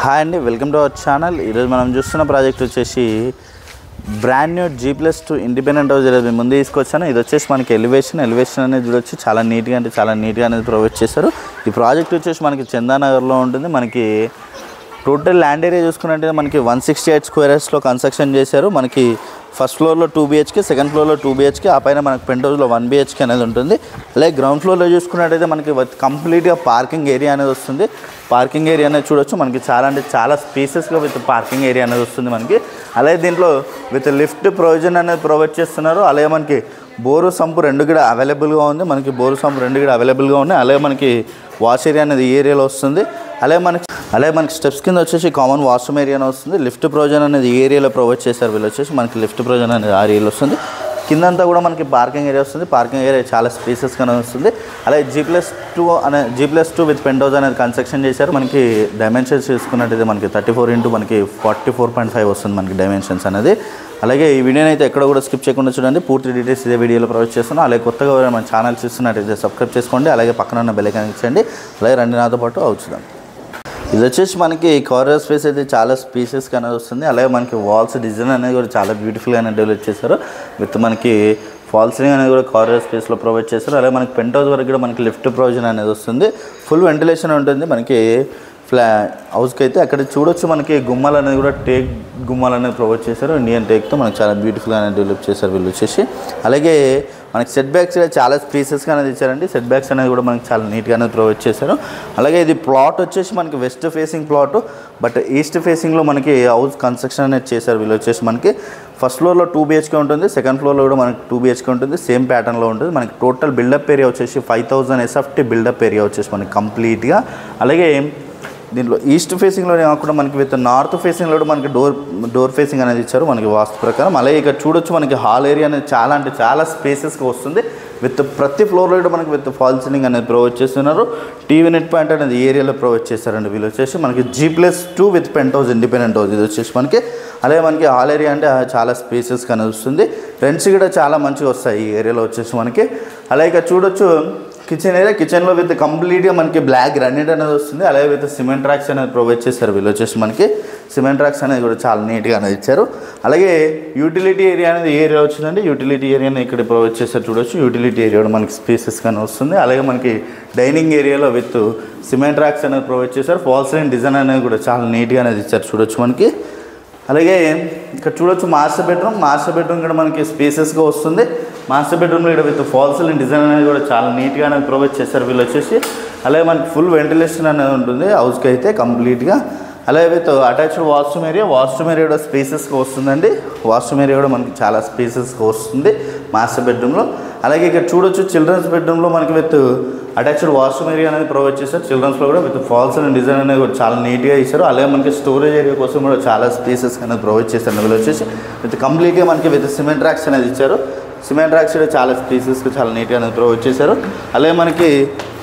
Hi అండి, welcome to our channel. ఈరోజు మనం చూస్తున్న ప్రాజెక్ట్ వచ్చేసి brand new G+2 independent house. ఈరోజు ముందు తీసుకొచ్చాను. ఇది వచ్చేసి మనకి ఎలివేషన్ అనేది చూడొచ్చు. చాలా నీట్గా అనేది ప్రొవైడ్ చేశారు. ఈ ప్రాజెక్ట్ వచ్చేసి మనకి చందానగర్లో ఉంటుంది. మనకి టోటల్ ల్యాండ్ ఏరియా చూసుకున్నట్టు మనకి 168 స్క్వేర్ యార్డ్స్లో కన్స్ట్రక్షన్ చేశారు. మనకి ఫస్ట్ ఫ్లోర్లో 2 BHK, సెకండ్ ఫ్లోర్లో 2 BHK, ఆ పైన మనకి పెంట్ హౌస్లో 1 BHK అనేది ఉంటుంది. అలాగే గ్రౌండ్ ఫ్లోర్లో చూసుకున్నట్టయితే మనకి కంప్లీట్గా పార్కింగ్ ఏరియా అనేది వస్తుంది. పార్కింగ్ ఏరియా అనేది చూడొచ్చు. మనకి చాలా స్పేసెస్గా విత్ పార్కింగ్ ఏరియా అనేది వస్తుంది మనకి. అలాగే దీంట్లో విత్ లిఫ్ట్ ప్రొవిజన్ అనేది ప్రొవైడ్ చేస్తున్నారు. అలాగే మనకి బోరు సంపు 2 కూడా అవైలబుల్గా ఉంది. మనకి బోరు సంపు 2 కూడా అవైలబుల్గా ఉన్నాయి. అలాగే మనకి వాష్ ఏరియా అనేది ఈ ఏరియాలో వస్తుంది. అలాగే మనకి స్టెప్స్ కింద వచ్చేసి కామన్ వాష్రూమ్ ఏరియా వస్తుంది. లిఫ్ట్ ప్రొవిజన్ అనేది ఈ ఏరియాలో ప్రొవైడ్ చేశారు. వీళ్ళు వచ్చేసి మనకి లిఫ్ట్ ప్రొవిజన్ అనేది ఆ ఏరియాలో వస్తుంది. కిందంతా కూడా మనకి పార్కింగ్ ఏరియా వస్తుంది. పార్కింగ్ ఏరియా చాలా స్పేసెస్గానే వస్తుంది. అలాగే G+2 విత్ పెంట్ హౌస్ అనేది కన్స్ట్రక్షన్ చేశారు. మనకి డైమెన్షన్స్ చూసుకున్నట్టయితే మనకి 34 ఇంటూ మనకి 44.5 వస్తుంది మనకి డైమెన్షన్స్ అనేది. అలాగే ఈ వీడియోని అయితే ఎక్కడ కూడా స్కిప్ చేయకుండా చూడండి. పూర్తి డీటెయిల్స్ ఇదే వీడియోలో ప్రొవైడ్ చేస్తున్నాను. అలాగే కొత్తగా మన ఛానల్ చూస్తున్నట్టయితే సబ్స్క్రైబ్ చేసుకోండి. అలాగే పక్కన ఉన్న బెల్ ఐకాన్ ఇచ్చండి. అలాగే రండి నాతో పాటు అవుతుందాం. ఇది వచ్చేసి మనకి కారిడార్ స్పేస్ అయితే చాలా స్పేసెస్గా అనేది వస్తుంది. అలాగే మనకి వాల్స్ డిజైన్ అనేది కూడా చాలా బ్యూటిఫుల్గా అనేది డెవలప్ చేశారు. విత్ మనకి ఫాల్ సీలింగ్ అనేది కూడా కారిడార్ స్పేస్లో ప్రొవైడ్ చేస్తారు. అలాగే మనకి పెంట్ హౌస్ వరకు కూడా మనకి లిఫ్ట్ ప్రొవిజన్ అనేది వస్తుంది. ఫుల్ వెంటిలేషన్ ఉంటుంది మనకి హౌస్కి అయితే. అక్కడ చూడొచ్చు మనకి గుమ్మాలు అనేది కూడా టేక్ గుమ్మాలు అనేది ప్రొవైడ్ చేశారు. ఇండియన్ టేక్తో మనకి చాలా బ్యూటిఫుల్గా అనేది డెవలప్ చేశారు వీళ్ళు వచ్చేసి. అలాగే మనకి సెట్ బ్యాక్స్ చాలా స్పేసెస్గా అనేది ఇచ్చారండి. సెట్ బ్యాక్స్ అనేది కూడా మనకి చాలా నీట్గా అనేది ప్రొవైడ్ చేశారు. అలాగే ఇది ప్లాట్ వచ్చేసి మనకి west facing plot, but east ఫేసింగ్లో మనకి హౌస్ కన్స్ట్రక్షన్ అనేది చేశారు వీళ్ళు వచ్చేసి. మనకి ఫస్ట్ ఫ్లోర్లో 2 BHK ఉంటుంది. సెకండ్ ఫ్లోర్లో కూడా మనకి 2 BHK ఉంటుంది. సేమ్ ప్యాటర్న్లో ఉంటుంది. మనకి టోటల్ బిల్డప్ ఏరియా వచ్చేసి 5000 SFT బిల్డప్ ఏరియా వచ్చేసి మనకి కంప్లీట్గా. అలాగే దీంట్లో ఈస్ట్ ఫేసింగ్లోనే కాకుండా మనకి విత్ నార్త్ ఫేసింగ్లో కూడా మనకి డోర్ ఫేసింగ్ అనేది ఇచ్చారు మనకి వాస్తు ప్రకారం. అలాగే ఇక్కడ చూడొచ్చు మనకి హాల్ ఏరియా అనేది చాలా స్పేసెస్గా వస్తుంది. విత్ ప్రతి ఫ్లోర్లో కూడా మనకి విత్ ఫాల్ సీలింగ్ అనేది ప్రొవైడ్ చేస్తున్నారు. టీవీ నెట్ పాయింట్ అనేది ఏరియాలో ప్రొవైడ్ చేస్తారండి వీళ్ళు వచ్చేసి. మనకి G+2 with pent house independent house ఇది వచ్చేసి మనకి. అలాగే మనకి హాల్ ఏరియా అంటే చాలా స్పేసెస్గా అనేది వస్తుంది. రెంట్స్ కూడా చాలా మంచిగా వస్తాయి ఈ ఏరియాలో వచ్చేసి మనకి. అలాగే ఇక్కడ చూడొచ్చు కిచెన్ ఏరియా. కిచెన్లో విత్ కంప్లీట్గా మనకి బ్లాక్ గ్రానైట్ అనేది వస్తుంది. అలాగే విత్ సిమెంట్ ట్రాక్స్ అనేది ప్రొవైడ్ చేస్తారు వీళ్ళు వచ్చేసి మనకి. సిమెంట్ ట్రాక్స్ అనేది కూడా చాలా నీట్గా అనేది ఇచ్చారు. అలాగే యూటిలిటీ ఏరియా అనేది ఏరియా వచ్చిందండి. యూటిలిటీ ఏరియాని ఇక్కడ ప్రొవైడ్ చేస్తారు చూడొచ్చు. యూటిలిటీ ఏరియా కూడా మనకి స్పేసెస్గానే వస్తుంది. అలాగే మనకి డైనింగ్ ఏరియాలో విత్ సిమెంట్ ట్రాక్స్ అనేది ప్రొవైడ్ చేశారు. ఫాల్ సీలింగ్ డిజైన్ అనేది కూడా చాలా నీట్గా అనేది ఇచ్చారు చూడొచ్చు మనకి. అలాగే ఇక్కడ చూడొచ్చు మాస్టర్ బెడ్రూమ్ కూడా మనకి స్పేసెస్గా వస్తుంది. మాస్టర్ బెడ్రూమ్లో ఇక్కడ విత్ ఫాల్ సీలింగ్ డిజైన్ అనేది కూడా చాలా నీట్గా అనేది ప్రొవైడ్ చేస్తారు వీళ్ళు వచ్చేసి. అలాగే మనకి ఫుల్ వెంటిలేషన్ అనేది ఉంటుంది హౌస్కి అయితే కంప్లీట్గా. అలాగే విత్ అటాచ్డ్ వాష్రూమ్ ఏరియా కూడా స్పేసెస్గా వస్తుందండి. వాష్రూమ్ ఏరియా కూడా మనకి చాలా స్పేసెస్గా వస్తుంది మాస్టర్ బెడ్రూమ్లో. అలాగే ఇక్కడ చూడొచ్చు చిల్డ్రన్స్ బెడ్రూమ్లో మనకి విత్ అటాచ్డ్ వాష్రూమ్ ఏరియా అనేది ప్రొవైడ్ చేస్తారు. చిల్డ్రన్స్లో కూడా విత్ ఫాల్ సీలింగ్ డిజైన్ అనేది కూడా చాలా నీట్గా ఇచ్చారు. అలాగే మనకి స్టోరేజ్ ఏరియా కోసం కూడా చాలా స్పేసెస్ అనేది ప్రొవైడ్ చేస్తారు వీళ్ళు వచ్చేసి. విత్ కంప్లీట్గా మనకి విత్ సిమెంట్ ట్రాక్స్ అనేది ఇచ్చారు. సిమెంట్ ట్రాక్స్ కూడా చాలా స్పేసెస్గా చాలా నీట్గా అనేది ప్రొవైడ్ చేశారు. అలాగే మనకి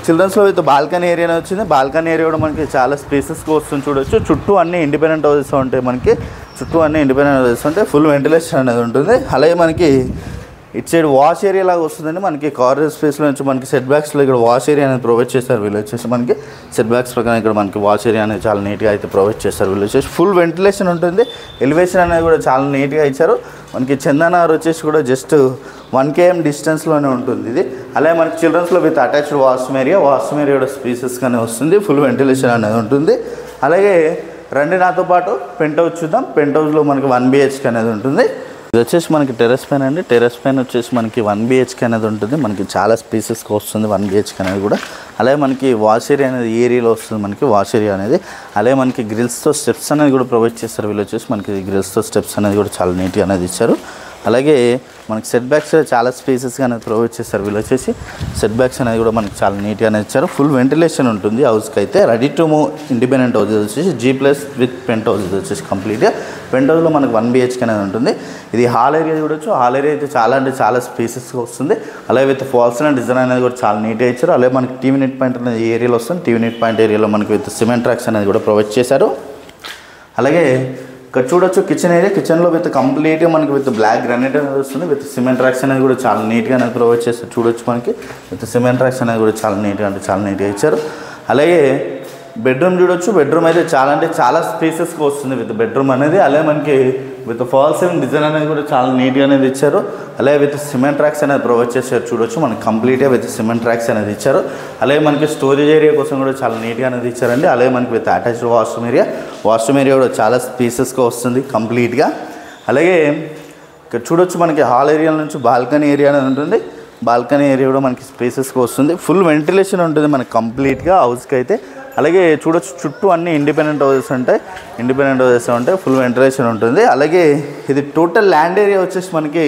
చిల్డ్రన్స్లో విత్ బాల్కనీ ఏరియా వచ్చింది. బాల్కనీ ఏరియా కూడా మనకి చాలా స్పేసెస్గా వస్తుంది చూడొచ్చు. చుట్టూ అన్ని ఇండిపెండెంట్ హౌసెస్ ఉంటాయి మనకి. ఫుల్ వెంటిలేషన్ అనేది ఉంటుంది. అలాగే మనకి ఇటు సైడ్ వాష్ ఏరియా లాగా వస్తుందండి మనకి. కారిడార్ స్పేస్లో నుంచి మనకి సెట్ బ్యాక్స్లో ఇక్కడ వాష్ ఏరియా అనేది ప్రొవైడ్ చేస్తారు వీళ్ళు వచ్చేసి మనకి. సెట్ బ్యాక్స్ ప్రకారం ఇక్కడ మనకి వాష్ ఏరియా అనేది చాలా నీట్గా అయితే ప్రొవైడ్ చేస్తారు వీళ్ళు వచ్చేసి. ఫుల్ వెంటిలేషన్ ఉంటుంది. ఎలివేషన్ అనేది కూడా చాలా నీట్గా ఇచ్చారు. మనకి చందానగర్ వచ్చేసి కూడా జస్ట్ 1 km డిస్టెన్స్లోనే ఉంటుంది ఇది. అలాగే మనకి చిల్డ్రన్స్లో విత్ అటాచ్డ్ వాష్రూమ్ ఏరియా కూడా స్పేసెస్గానే వస్తుంది. ఫుల్ వెంటిలేషన్ అనేది ఉంటుంది. అలాగే రండి నాతో పాటు పెంట్ హౌస్ చూద్దాం. పెంట్ హౌస్లో మనకి 1 BHK అనేది ఉంటుంది. ఇది వచ్చేసి మనకి టెర్రస్ పైన అండి. టెర్రస్ పైన వచ్చేసి మనకి 1 BHK అనేది ఉంటుంది. మనకి చాలా స్పేసెస్గా వస్తుంది 1 BHK అనేది కూడా. అలాగే మనకి వాష్ ఏరియా అనేది ఏరియాలో వస్తుంది మనకి వాష్ ఏరియా అనేది. అలాగే మనకి గ్రిల్స్తో స్టెప్స్ అనేది కూడా ప్రొవైడ్ చేస్తారు వీళ్ళు వచ్చేసి. మనకి గ్రిల్స్తో స్టెప్స్ అనేది కూడా చాలా నీట్గా అనేది ఇచ్చారు. అలాగే మనకి సెట్ బ్యాక్స్ చాలా స్పేసెస్గా అనేది ప్రొవైడ్ చేస్తారు వీళ్ళు వచ్చేసి. సెట్ బ్యాక్స్ అనేది కూడా మనకి చాలా నీట్గా అనేది ఇచ్చారు. ఫుల్ వెంటిలేషన్ ఉంటుంది హౌస్కి అయితే. Ready to move independent house వచ్చేసి G+ విత్ పెంట్ హౌస్ ఇది వచ్చేసి కంప్లీట్గా. పెంట్ హౌస్లో మనకి 1 BHK అనేది ఉంటుంది. ఇది హాల్ ఏరియా చూడొచ్చు. హాల్ ఏరియా అయితే చాలా స్పేసెస్గా వస్తుంది. అలాగే విత్ ఫాల్ సీలింగ్ డిజైన్ అనేది కూడా చాలా నీట్గా ఇచ్చారు. అలాగే మనకి టీవీ నెట్ పాయింట్ అనేది ఏరియాలో వస్తుంది. టీవీ నెట్ పాయింట్ ఏరియాలో మనకి విత్ సిమెంట్ ట్రాక్స్ అనేది కూడా ప్రొవైడ్ చేశారు. అలాగే ఇక్కడ చూడొచ్చు కిచెన్ ఏరియా. కిచెన్లో విత్ కంప్లీట్గా మనకి విత్ బ్లాక్ గ్రానైట్ అనేది వస్తుంది. విత్ సిమెంట్ ట్రాక్స్ అనేది కూడా చాలా నీట్గా అనేది ప్రొవైడ్ చేస్తారు చూడొచ్చు మనకి. విత్ సిమెంట్ ట్రాక్స్ అనేది కూడా చాలా నీట్గా ఇచ్చారు. అలాగే బెడ్రూమ్ చూడొచ్చు. బెడ్రూమ్ అయితే చాలా అంటే చాలా స్పేసెస్గా వస్తుంది విత్ బెడ్రూమ్ అనేది. అలాగే మనకి విత్ ఫాల్ సీలింగ్ డిజైన్ అనేది కూడా చాలా నీట్గా అనేది ఇచ్చారు. అలాగే విత్ సిమెంట్ ట్రాక్స్ అనేది ప్రొవైడ్ చేశారు చూడొచ్చు. మనకి కంప్లీట్గా విత్ సిమెంట్ ట్రాక్స్ అనేది ఇచ్చారు. అలాగే మనకి స్టోరేజ్ ఏరియా కోసం కూడా చాలా నీట్గా అనేది ఇచ్చారండి. అలాగే మనకి విత్ అటాచ్డ్ వాష్రూమ్ ఏరియా కూడా చాలా స్పేసెస్గా వస్తుంది కంప్లీట్గా. అలాగే ఇక్కడ చూడొచ్చు మనకి హాల్ ఏరియా నుంచి బాల్కనీ ఏరియా అనేది ఉంటుంది. బాల్కనీ ఏరియా కూడా మనకి స్పేసెస్గా వస్తుంది. ఫుల్ వెంటిలేషన్ ఉంటుంది మనకి కంప్లీట్గా హౌస్కి అయితే. అలాగే చూడొచ్చు చుట్టూ అన్ని ఇండిపెండెంట్ హౌసెస్ ఉంటాయి. ఫుల్ వెంటిలేషన్ ఉంటుంది. అలాగే ఇది టోటల్ ల్యాండ్ ఏరియా వచ్చేసి మనకి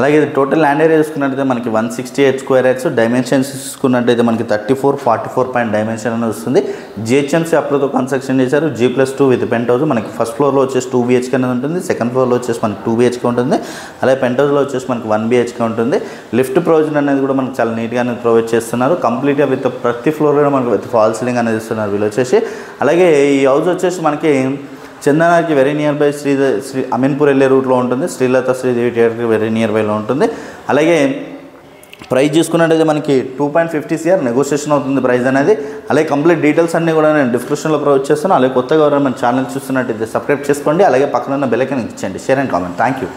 చూసుకున్నట్టయితే మనకి 168 స్క్వేర్ యార్డ్స్. డైమెన్షన్స్ చూసుకున్నట్టయితే మనకి 34-44 పాయింట్ డైమెన్షన్ అనేది వస్తుంది. జిహెచ్ఎంసీ అప్రూవ్తో కన్స్ట్రక్షన్ చేశారు. G+2 with pent house. మనకి ఫస్ట్ ఫ్లోర్లో వచ్చేసి 2 BHK అనేది ఉంటుంది. సెకండ్ ఫ్లోర్లో వచ్చేసి మనకి 2 BHK ఉంటుంది. అలాగే పెంట్ హౌస్లో వచ్చేసి మనకి 1 BHK ఉంటుంది. లిఫ్ట్ ప్రొవిజన్ అనేది కూడా మనకి చాలా నీట్గా అనేది ప్రొవైడ్ చేస్తున్నారు. కంప్లీట్గా విత్ ప్రతి ఫ్లోర్లో మనకి విత్ ఫాల్ సీలింగ్ అనేది ఇస్తున్నారు వీళ్ళు వచ్చేసి. అలాగే ఈ హౌస్ వచ్చేసి మనకి చందనార్కి very near by Sri Ameenpur వెళ్ళే రూట్లో ఉంటుంది. శ్రీలత శ్రీదేవి థియేటర్కి వెరీ నియర్ బైలో ఉంటుంది. అలాగే ప్రైస్ చూసుకున్నట్టయితే మనకి 2.50 CR నెగోషియేషన్ అవుతుంది ప్రైస్ అనేది. అలాగే కంప్లీట్ డీటెయిల్స్ అన్నీ కూడా నేను డిస్క్రిప్షన్లో ప్రొవైడ్ చేస్తాను. అలాగే కొత్తగా ఎవరైనా మన ఛానల్ చూస్తున్నట్టయితే సబ్స్క్రైబ్ చేసుకోండి. అలాగే పక్కన ఉన్న బెల్ ఐకాన్ ఇచ్చేయండి. Share and comment. Thank you.